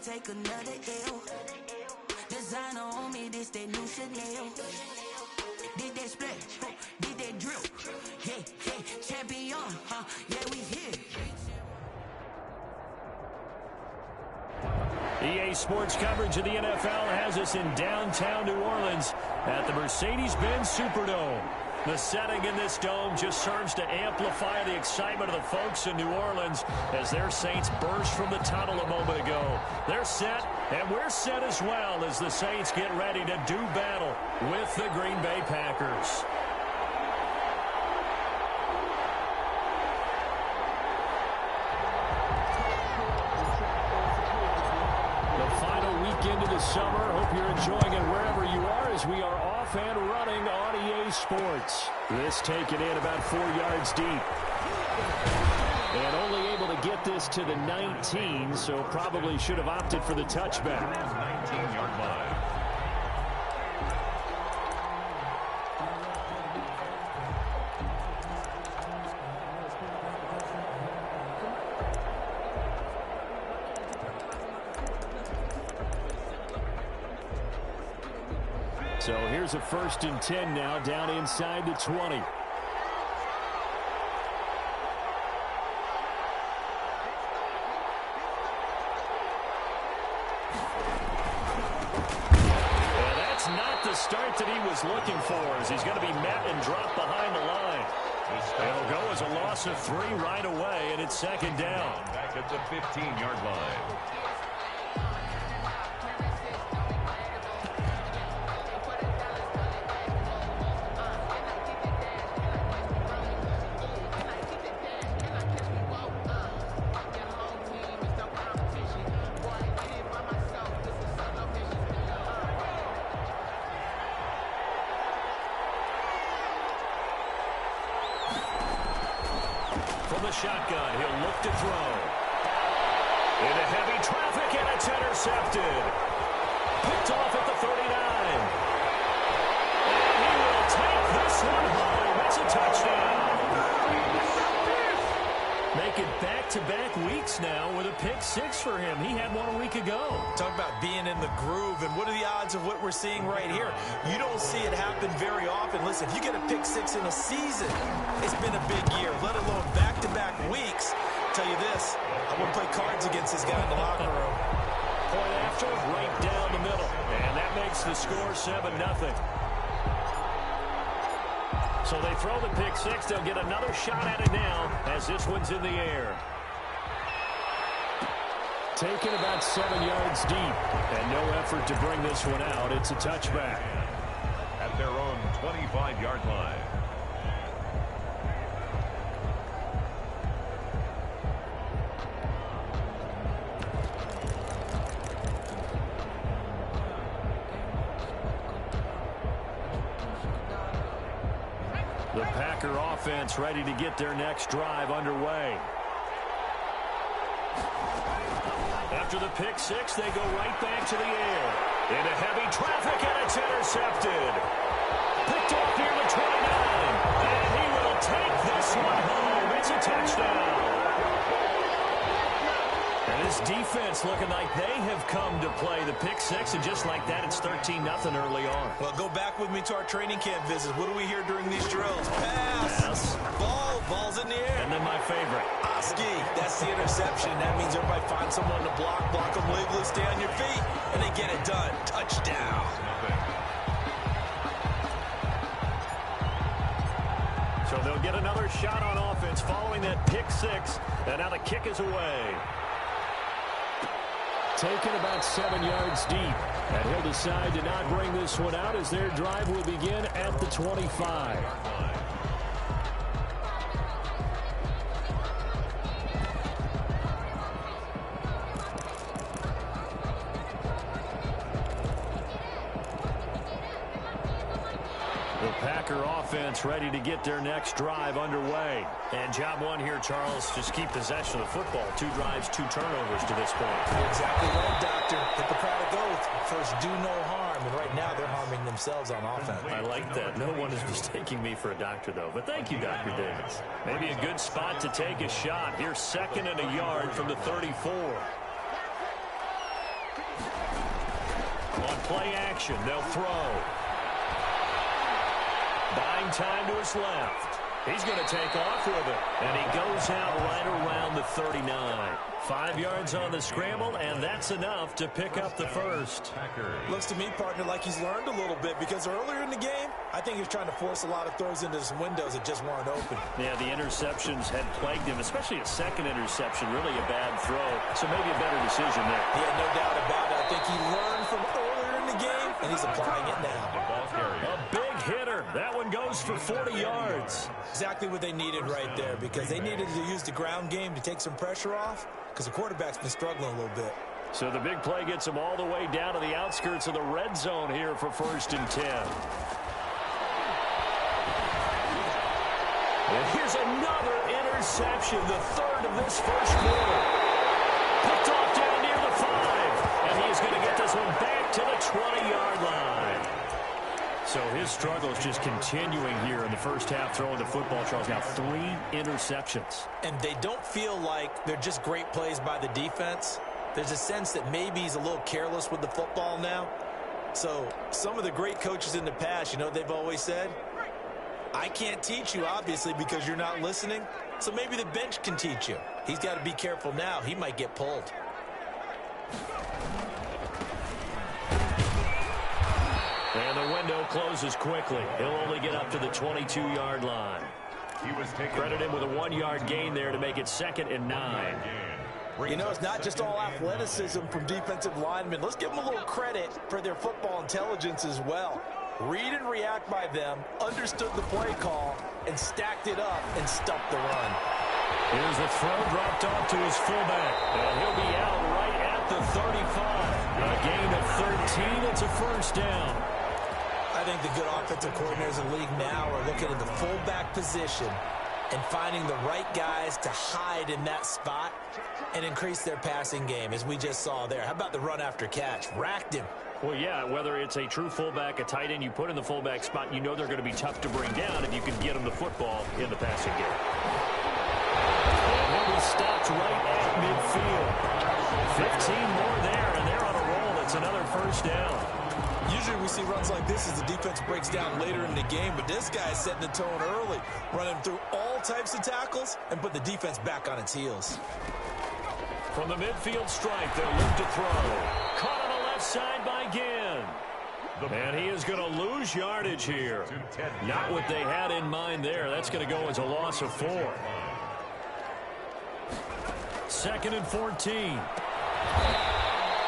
take another L. Designer on me, this that new Chanel. Did that splash, did that drip. Yeah, yeah, champion, yeah, we here. EA Sports coverage of the NFL has us in downtown New Orleans at the Mercedes-Benz Superdome. The setting in this dome just serves to amplify the excitement of the folks in New Orleans as their Saints burst from the tunnel a moment ago. They're set, and we're set as well as the Saints get ready to do battle with the Green Bay Packers. Into the summer. Hope you're enjoying it wherever you are as we are off and running on EA Sports. This taken in about 4 yards deep. And only able to get this to the 19, so probably should have opted for the touchback. 19-yard line. So here's a 1st and 10 now, down inside the 20. And that's not the start that he was looking for, as he's going to be met and dropped behind the line. It'll go as a loss of 3 right away, and it's 2nd down. Back at the 15-yard line. Shotgun, he'll look to throw. Into heavy traffic, and it's intercepted. Picked off at the 39. And he will take this one home. It's a touchdown. Make it back-to-back weeks now with a pick 6 for him. He had one a week ago. Talk about being in the groove, and what are the odds of what we're seeing right here? You don't see it happen very often. Listen, if you get a pick 6 in a season, it's been a big year, let alone back-to-back weeks. I'll tell you this, I wouldn't play cards against this guy in the locker room. Point after, right down the middle. And that makes the score 7-0. So they throw the pick 6. They'll get another shot at it now as this one's in the air. Taken about 7 yards deep. And no effort to bring this one out. It's a touchback. At their own 25-yard line. The Packer offense ready to get their next drive underway. After the pick 6, they go right back to the air. Into heavy traffic, and it's intercepted. Picked off near the 29. And he will take this one home. It's a touchdown. And this defense looking like they have come to play the pick 6, and just like that, it's 13-0 early on. Well, go back with me to our training camp visits. What do we hear during these drills? Pass. Ball's in the air. And then my favorite. Oski, that's the interception. That means everybody finds someone to block them legally, stay on your feet, and they get it done. Touchdown. So they'll get another shot on offense following that pick 6, and now the kick is away. Taken about 7 yards deep, and he'll decide to not bring this one out as their drive will begin at the 25. The Packer offense ready to get their next drive underway. And job one here, Charles, just keep possession of the football. 2 drives, 2 turnovers to this point. You're exactly right, Doctor. Hippocratic oath. First, do no harm. And right now, they're harming themselves on offense. I like that. No one is mistaking me for a doctor, though. But thank you, Dr. Davis. Maybe a good spot to take a shot. Here's 2nd and a yard from the 34. On play action, they'll throw. Buying time to his left. He's going to take off with it. And he goes out right around the 39. 5 yards on the scramble, and that's enough to pick up the first. Looks to me, partner, like he's learned a little bit, because earlier in the game, I think he was trying to force a lot of throws into some windows that just weren't open. Yeah, the interceptions had plagued him, especially a second interception, really a bad throw. So maybe a better decision there. Yeah, no doubt about it. I think he learned from earlier in the game, and he's applying it now. A big hitter. That one goes for 40 yards. Exactly what they needed right there, because they needed to use the ground game to take some pressure off, because the quarterback's been struggling a little bit. So the big play gets him all the way down to the outskirts of the red zone here for 1st and 10. And here's another interception, the third of this first quarter. Picked off down near the 5, and he's going to get this one back to the 20-yard line. So his struggle is just continuing here in the first half, throwing the football. Charles, now 3 interceptions. And they don't feel like they're just great plays by the defense. There's a sense that maybe he's a little careless with the football now. So some of the great coaches in the past, you know what they've always said? I can't teach you, obviously, because you're not listening. So maybe the bench can teach you. He's got to be careful now. He might get pulled. And the window closes quickly. He'll only get up to the 22-yard line. Credit him with a 1-yard gain there to make it 2nd and 9. You know, it's not just all athleticism from defensive linemen. Let's give them a little credit for their football intelligence as well. Read and react by them, understood the play call, and stacked it up and stuffed the run. Here's the throw dropped off to his fullback. And he'll be out right at the 35. A gain of 13. It's a first down. I think the good offensive coordinators in the league now are looking at the fullback position and finding the right guys to hide in that spot and increase their passing game, as we just saw there. How about the run after catch? Racked him. Well, yeah, whether it's a true fullback, a tight end you put in the fullback spot, you know they're going to be tough to bring down if you can get them the football in the passing game. And he'll be stopped right at midfield. 15 more there, and they're on a roll. It's another first down. Usually we see runs like this as the defense breaks down later in the game, but this guy is setting the tone early, running through all types of tackles and put the defense back on its heels. From the midfield stripe, they'll look to throw. Caught on the left side by Ginn. And he is going to lose yardage here. Not what they had in mind there. That's going to go as a loss of 4. 2nd and 14.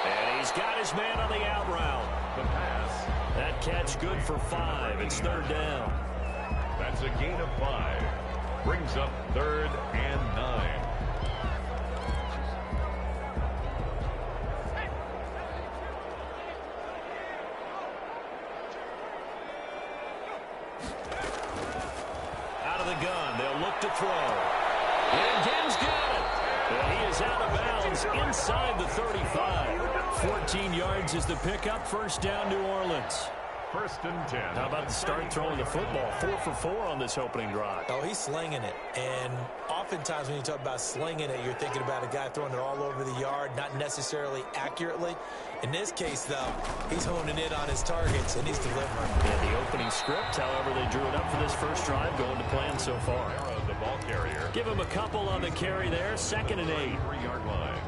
And he's got his man on the out route. The pass. That catch good for 5. It's 3rd down. That's a gain of 5. Brings up 3rd and 9. Out of the gun, they'll look to throw. And Ginn's got it. And he is out of bounds inside the 35. 14 yards is the pickup. First down, New Orleans. 1st and 10. How about the start throwing the football? 4 for 4 on this opening drive. Oh, he's slinging it. And oftentimes when you talk about slinging it, you're thinking about a guy throwing it all over the yard, not necessarily accurately. In this case, though, he's honing in on his targets, and he's delivering. And the opening script, however, they drew it up for this first drive, going to plan so far. The ball carrier. Give him a couple on the carry there. 2nd and 8. 3-yard line.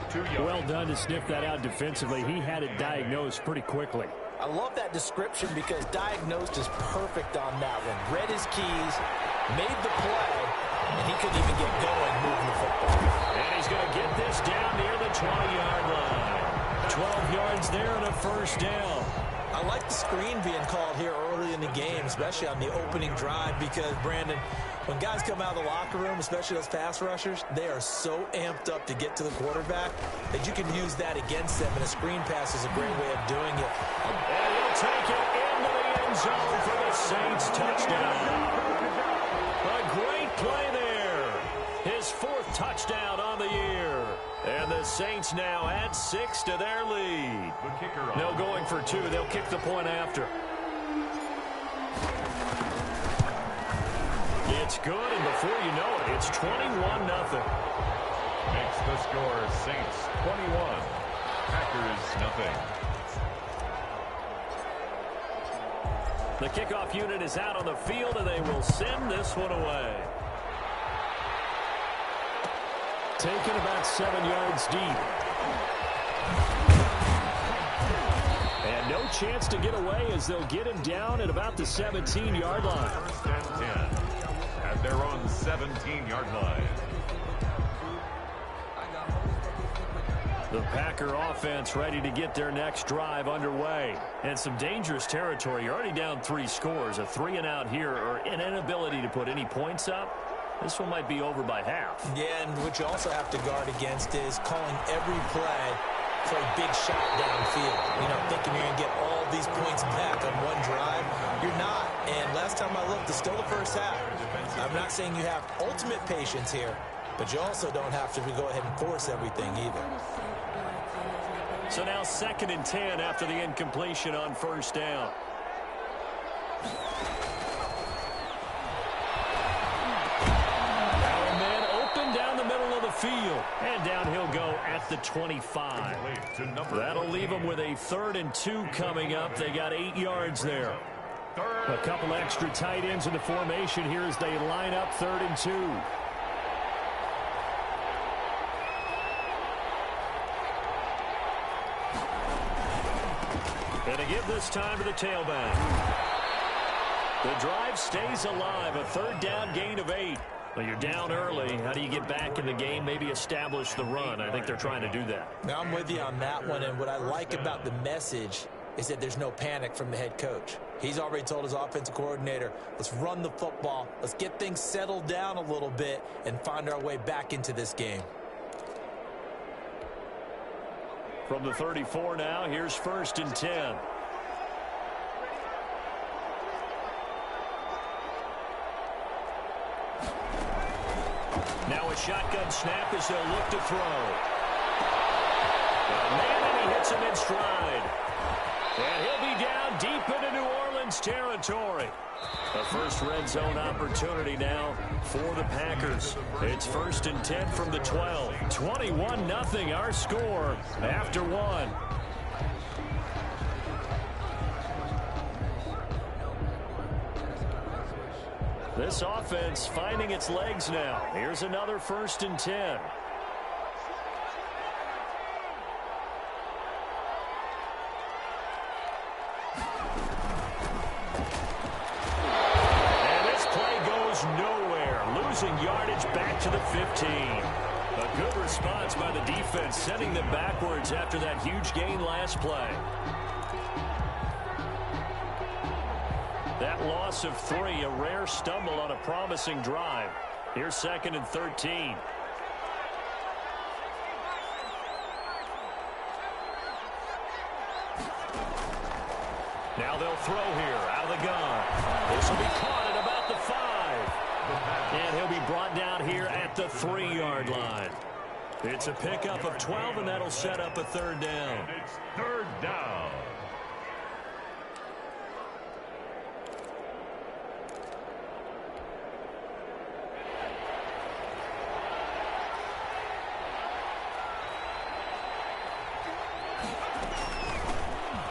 2 yards. Well done to sniff that out defensively. He had it diagnosed pretty quickly. I love that description because diagnosed is perfect on that one. Read his keys, made the play, and he couldn't even get going moving the football. And he's going to get this down near the 20-yard line. 12 yards there and a first down. I like the screen being called here early in the game, especially on the opening drive, because, Brandon, when guys come out of the locker room, especially those pass rushers, they are so amped up to get to the quarterback that you can use that against them, and a screen pass is a great way of doing it. And he'll take it into the end zone for the Saints touchdown. A great play there. His 4th touchdown on the year. And the Saints now add 6 to their lead. The kicker on. No going for 2. They'll kick the point after. It's good, and before you know it, it's 21-0. Makes the score Saints 21. Packers nothing. The kickoff unit is out on the field, and they will send this one away. Taken about 7 yards deep. And no chance to get away as they'll get him down at about the 17-yard line. First and 10 at their own 17-yard line. The Packer offense ready to get their next drive underway. And some dangerous territory. You're already down 3 scores. A 3-and-out here, or an inability to put any points up. This one might be over by half. Yeah, and what you also have to guard against is calling every play for a big shot downfield. You know, thinking you're going to get all these points back on one drive. You're not. And last time I looked, it's still the first half. I'm not saying you have ultimate patience here, but you also don't have to go ahead and force everything either. So now 2nd and 10 after the incompletion on first down. Our man open down the middle of the field. And down he'll go at the 25. That'll leave them with a 3rd and 2 coming up. They got 8 yards there. A couple extra tight ends in the formation here as they line up 3rd and 2. And to give this time to the tailback. The drive stays alive. A 3rd down gain of 8. Well, you're down early. How do you get back in the game? Maybe establish the run. I think they're trying to do that. Now, I'm with you on that one, and what I like about the message is that there's no panic from the head coach. He's already told his offensive coordinator, let's run the football. Let's get things settled down a little bit and find our way back into this game. From the 34 now, here's 1st and 10. Now a shotgun snap as they'll look to throw. And he hits him in stride. And he'll be down deep into New Orleans territory. The first red zone opportunity now for the Packers. It's 1st and 10 from the 12. 21-0 our score after 1. This offense finding its legs now. Here's another 1st and 10. Yardage back to the 15. A good response by the defense, sending them backwards after that huge gain last play. That loss of 3, a rare stumble on a promising drive. Here's 2nd and 13. Now they'll throw here out of the gun. This will be caught at about the 5. And he'll be brought down here at the 3-yard line. It's a pickup of 12, and that'll set up a 3rd down. It's 3rd down.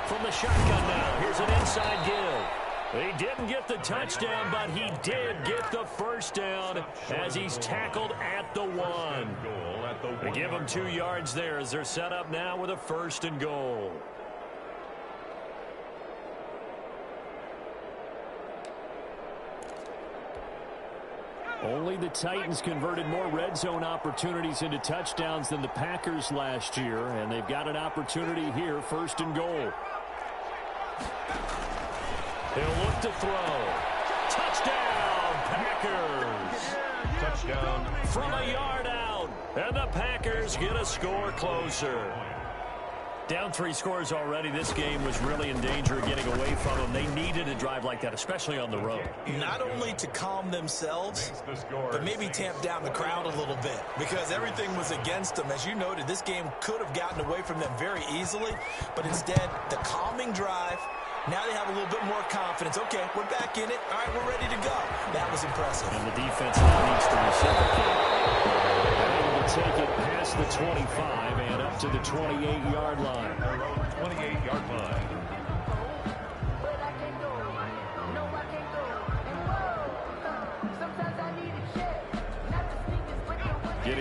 From the shotgun now, here's an inside give. He didn't get the touchdown, but he did get the 1st down as he's tackled at the 1. They give him 2 yards there as they're set up now with a 1st and goal. Only the Titans converted more red zone opportunities into touchdowns than the Packers last year, and they've got an opportunity here, 1st and goal. He'll look to throw. Touchdown, Packers. Touchdown. From a yard out. And the Packers get a score closer. Down 3 scores already. This game was really in danger of getting away from them. They needed a drive like that, especially on the road. Not only to calm themselves, but maybe tamp down the crowd a little bit, because everything was against them. As you noted, this game could have gotten away from them very easily, but instead, the calming drive, now they have a little bit more confidence. Okay, we're back in it. All right, we're ready to go. That was impressive. And the defense now needs to reciprocate. Able to take it past the 25 and up to the 28-yard line. 28-yard line.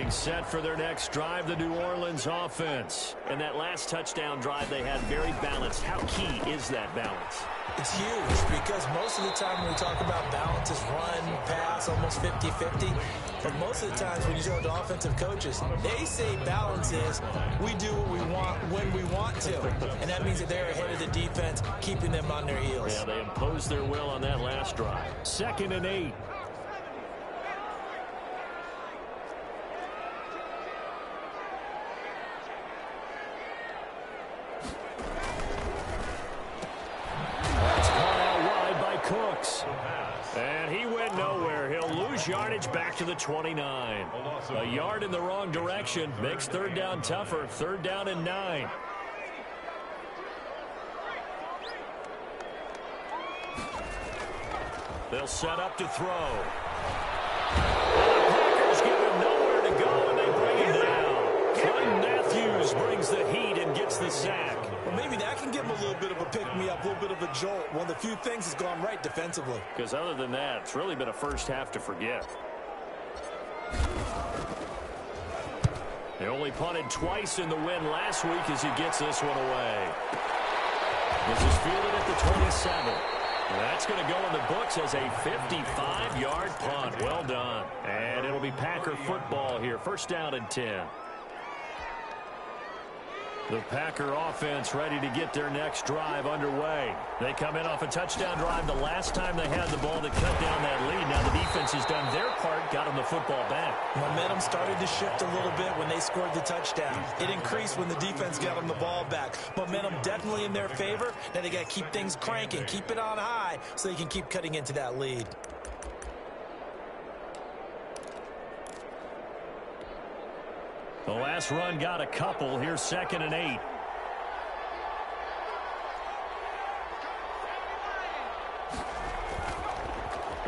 Getting set for their next drive, the New Orleans offense. And that last touchdown drive they had very balanced. How key is that balance? It's huge because most of the time when we talk about balance is run, pass, almost 50-50. But most of the times when you talk to offensive coaches, they say balance is we do what we want when we want to. And that means that they're ahead of the defense, keeping them on their heels. Yeah, they imposed their will on that last drive. 2nd and 8. And he went nowhere. He'll lose yardage back to the 29. A yard in the wrong direction makes 3rd down tougher. 3rd down and 9. They'll set up to throw. And the Packers give him nowhere to go, and they bring him down. Clinton Matthews brings the heat and gets the sack. Well, maybe that can give him a little bit of a pick-me-up, a little bit of a jolt. One of the few things that's gone right defensively. Because other than that, it's really been a first half to forget. They only punted twice in the win last week as he gets this one away. This is fielded at the 27. And that's going to go in the books as a 55-yard punt. Well done. And it'll be Packer football here. 1st down and 10. The Packer offense ready to get their next drive underway. They come in off a touchdown drive the last time they had the ball that cut down that lead. Now the defense has done their part, got them the football back. Momentum started to shift a little bit when they scored the touchdown. It increased when the defense got them the ball back. Momentum definitely in their favor. Now they got to keep things cranking, keep it on high so they can keep cutting into that lead. The last run got a couple. Here's 2nd and 8.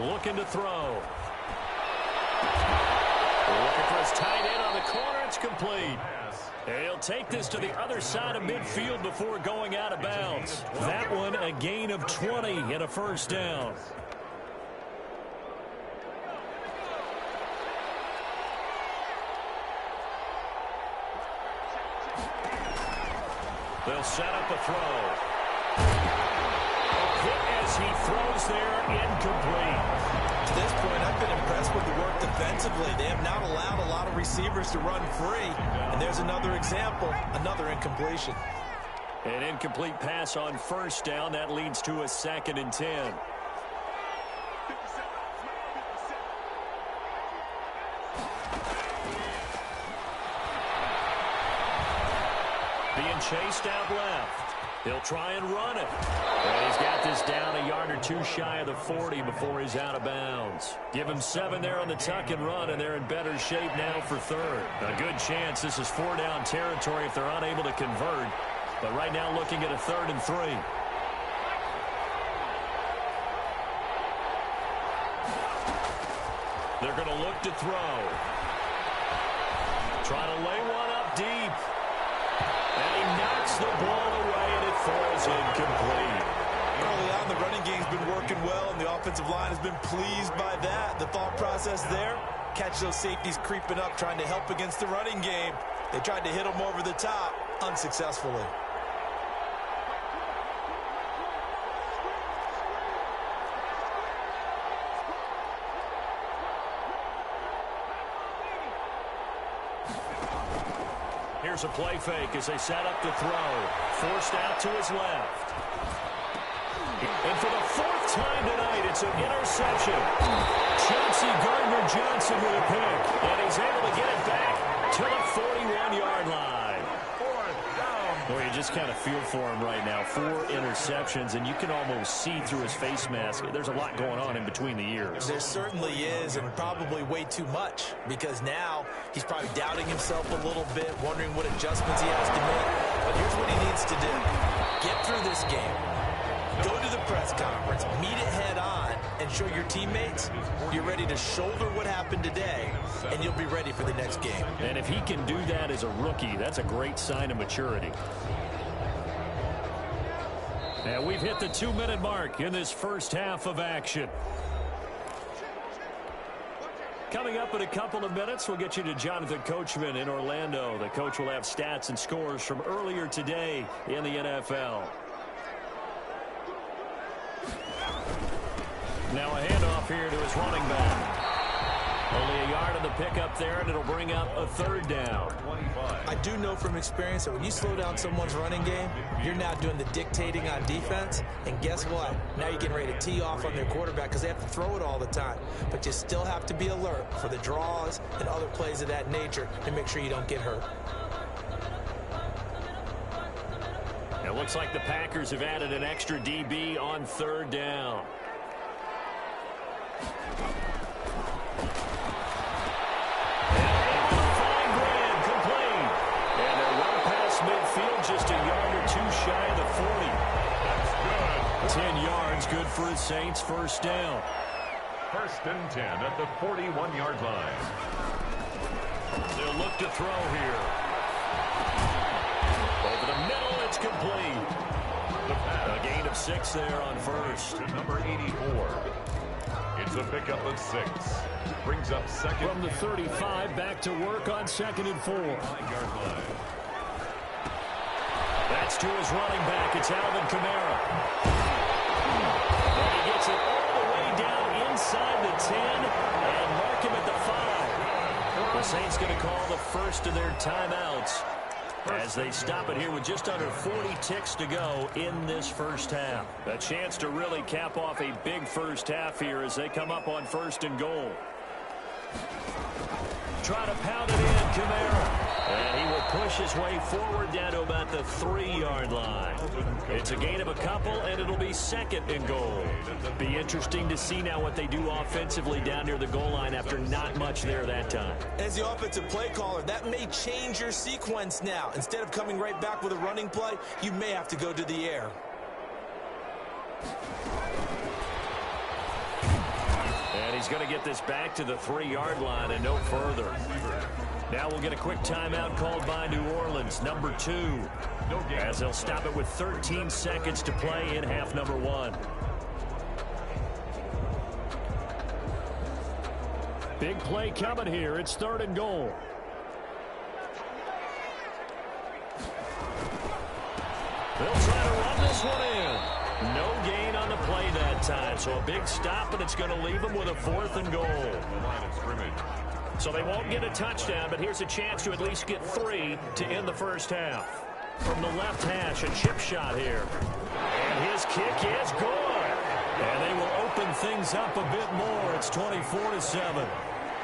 Looking to throw. Looking for his tight end on the corner. It's complete. And he'll take this to the other side of midfield before going out of bounds. That one a gain of 20 and a 1st down. They'll set up a throw. A hit as he throws there, incomplete. To this point, I've been impressed with the work defensively. They have not allowed a lot of receivers to run free. And there's another example, another incompletion. An incomplete pass on 1st down. That leads to a 2nd and 10. Being chased out left. He'll try and run it. And he's got this down a yard or two shy of the 40 before he's out of bounds. Give him 7 there on the tuck and run, and they're in better shape now for 3rd. A good chance this is 4-down territory if they're unable to convert. But right now looking at a 3rd and 3. They're going to look to throw. Try to lay one up deep. And he knocks the ball away, and it falls incomplete. Early on, the running game's been working well, and the offensive line has been pleased by that. The thought process there, catch those safeties creeping up, trying to help against the running game. They tried to hit them over the top, unsuccessfully. Here's a play fake as they set up to throw. Forced out to his left. And for the 4th time tonight, it's an interception. Chauncey Gardner-Johnson with a pick. And he's able to get it back to the 41-yard line. Well, you just kind of feel for him right now. 4 interceptions, and you can almost see through his face mask. There's a lot going on in between the ears. There certainly is, and probably way too much, because now he's probably doubting himself a little bit, wondering what adjustments he has to make. But here's what he needs to do. Get through this game. Go to the press conference, meet it head on, and show your teammates you're ready to shoulder what happened today, and you'll be ready for the next game. And if he can do that as a rookie, that's a great sign of maturity. And we've hit the 2-minute mark in this first half of action. Coming up in a couple of minutes, we'll get you to Jonathan Coachman in Orlando. The coach will have stats and scores from earlier today in the NFL. Now a handoff here to his running back. Only a yard on the pickup there, and it'll bring up a third down. I do know from experience that when you slow down someone's running game, you're now doing the dictating on defense. And guess what? Now you're getting ready to tee off on their quarterback because they have to throw it all the time. But you still have to be alert for the draws and other plays of that nature to make sure you don't get hurt. It looks like the Packers have added an extra DB on third down. Midfield just a yard or two shy of the 40. That's good. 10 yards, good for the Saints. First down. First and 10 at the 41-yard line. They'll look to throw here. Over the middle, it's complete. A gain of 6 there on first. To number 84. It's a pickup of 6. Brings up second. From the 35, back to work on 2nd and 4. 9-yard line. That's to his running back. It's Alvin Kamara. And he gets it all the way down inside the 10 and mark him at the 5. The Saints going to call the first of their timeouts as they stop it here with just under 40 ticks to go in this first half. A chance to really cap off a big first half here as they come up on 1st and goal. Try to pound it in, Kamara. And he will push his way forward down to about the 3-yard line. It's a gain of a couple, and it'll be 2nd and goal. Be interesting to see now what they do offensively down near the goal line after not much there that time. As the offensive play caller, that may change your sequence now. Instead of coming right back with a running play, you may have to go to the air. And he's going to get this back to the 3-yard line and no further. Now we'll get a quick timeout called by New Orleans, number 2, as they'll stop it with 13 seconds to play in half number 1. Big play coming here. It's 3rd and goal. They'll try to run this one in. No gain on the play that time, so a big stop, and it's going to leave them with a 4th and goal. The line of scrimmage. So they won't get a touchdown, but here's a chance to at least get 3 to end the first half. From the left hash, a chip shot here. And his kick is good. And they will open things up a bit more. It's 24-7.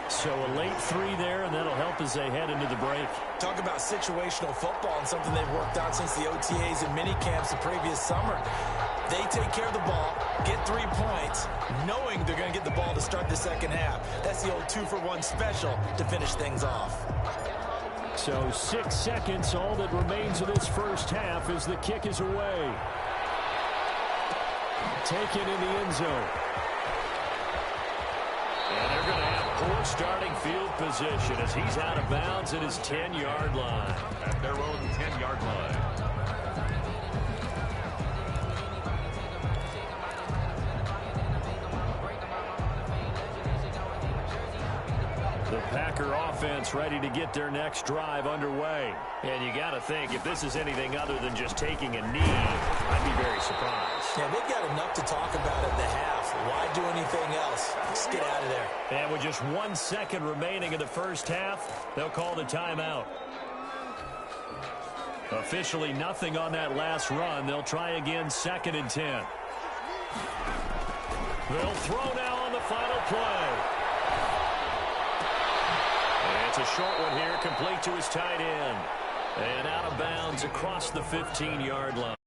So a late 3 there, and that'll help as they head into the break. Talk about situational football and something they've worked out since the OTAs and mini camps the previous summer. They take care of the ball, get 3 points, knowing they're going to get the ball to start the second half. That's the old 2-for-1 special to finish things off. So 6 seconds, all that remains of this first half as the kick is away. Taken in the end zone. And they're going to have poor starting field position as he's out of bounds at his 10-yard line. At their own 10-yard line. The Packer offense ready to get their next drive underway. And you got to think, if this is anything other than just taking a knee, I'd be very surprised. Yeah, they've got enough to talk about at the half. Why do anything else? Just get out of there. And with just 1 second remaining in the first half, they'll call the timeout. Officially nothing on that last run. They'll try again 2nd and 10. They'll throw now on the final play. It's a short one here, complete to his tight end. And out of bounds across the 15-yard line.